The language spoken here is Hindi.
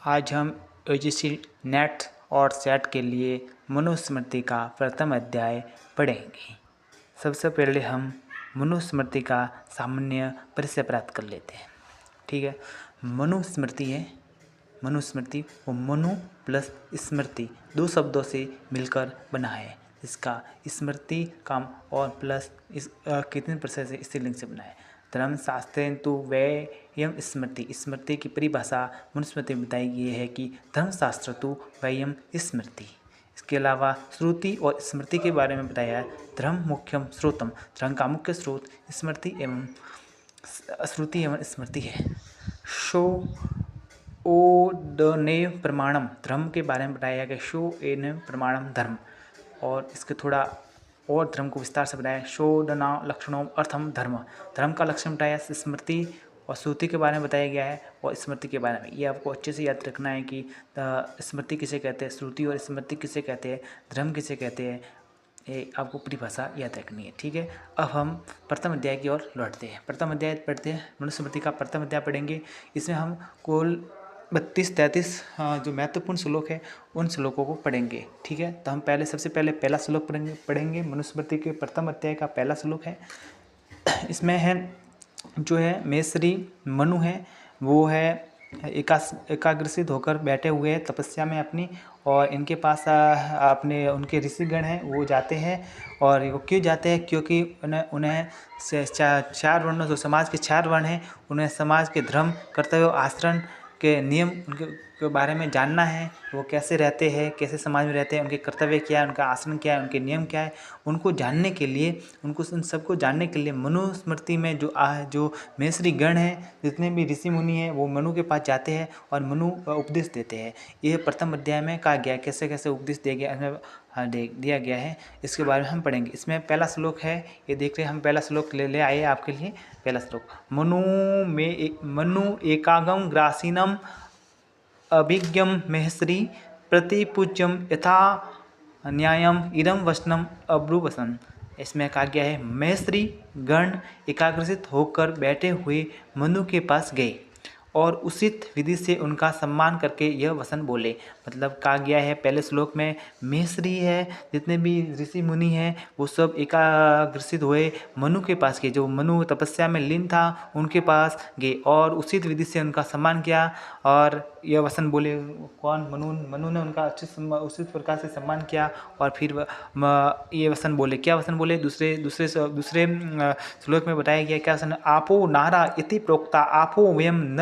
आज हम यूजीसी नेट और सेट के लिए मनुस्मृति का प्रथम अध्याय पढ़ेंगे। सबसे पहले हम मनुस्मृति का सामान्य परिचय प्राप्त कर लेते हैं। ठीक है, मनुस्मृति है, मनुस्मृति वो मनु प्लस स्मृति दो शब्दों से मिलकर बना है। इसका स्मृति काम और प्लस इस कितने प्रश्न से स्त्रीलिंग से बना है। धर्मशास्त्रेण तु वयम स्मृति, स्मृति की परिभाषा मनुस्मृति में बताई गई है कि धर्मशास्त्र तु वयम स्मृति। इसके अलावा श्रुति और स्मृति के बारे में बताया है। धर्म मुख्यम स्रोतम, धर्म का मुख्य स्रोत स्मृति एवं श्रुति एवं स्मृति है। शो ओदने प्रमाणम, धर्म के बारे में बताया कि शो एन प्रमाणम धर्म, और इसके थोड़ा और धर्म को विस्तार से बताया। शोधना लक्षणों अर्थम धर्म, धर्म का लक्षण बताया। स्मृति और श्रुति के बारे में बताया गया है और स्मृति के बारे में। ये आपको अच्छे से याद रखना है कि स्मृति किसे कहते हैं, श्रुति और स्मृति किसे कहते हैं, धर्म किसे कहते हैं, ये आपको परिभाषा याद रखनी है। ठीक है, अब हम प्रथम अध्याय की ओर लौटते हैं। प्रथम अध्याय पढ़ते हैं, मनुस्मृति का प्रथम अध्याय पढ़ेंगे। इसमें हम कुल 32-33 जो महत्वपूर्ण श्लोक है उन श्लोकों को पढ़ेंगे। ठीक है, तो हम सबसे पहले पहला श्लोक पढ़ेंगे। मनुस्मृति के प्रथम अध्याय का पहला श्लोक है। इसमें है जो है मेसरी मनु है, वो है एकाग्रसित होकर बैठे हुए हैं तपस्या में अपनी, और इनके पास अपने उनके ऋषिगण हैं, वो जाते हैं। और वो क्यों जाते हैं? क्योंकि उन्हें चार वर्णों, जो समाज के 4 वर्ण हैं, उन्हें समाज के धर्म, कर्तव्य, आचरण के नियम उनके बारे में जानना है। वो कैसे रहते हैं, कैसे समाज में रहते हैं, उनके कर्तव्य क्या है, उनका आचरण क्या है, उनके नियम क्या है, उनको जानने के लिए, उनको उन सबको जानने के लिए मनुस्मृति में जो मेसरी गण हैं, जितने भी ऋषि मुनि हैं, वो मनु के पास जाते हैं और मनु उपदेश देते हैं। ये प्रथम अध्याय में कहा गया कैसे कैसे उपदेश दिया गया है, इसके बारे में हम पढ़ेंगे। इसमें पहला श्लोक है, ये देख रहे हैं हम, पहला श्लोक ले आए आपके लिए। पहला श्लोक, मनु एकागम ग्रासीनम अभिज्ञम मेहश्री प्रतिपूज्यम यथा न्यायम इदम वचनम अब्रुवसन। इसमें कहा गया है महेश्री गण एकाग्रसित होकर बैठे हुए मनु के पास गए और उचित विधि से उनका सम्मान करके यह वचन बोले। मतलब कहा गया है पहले श्लोक में, महेश्री है, जितने भी ऋषि मुनि हैं, वो सब एकाग्रसित हुए मनु के पास गए, जो मनु तपस्या में लीन था उनके पास गए और उचित विधि से उनका सम्मान किया और यह वचन बोले। कौन? मनु ने उनका उचित प्रकार से सम्मान किया और फिर ये वचन बोले। क्या वचन बोले? दूसरे श्लोक में बताया गया क्या वचन? आपो नारा इति प्रोक्ता आपो वयम न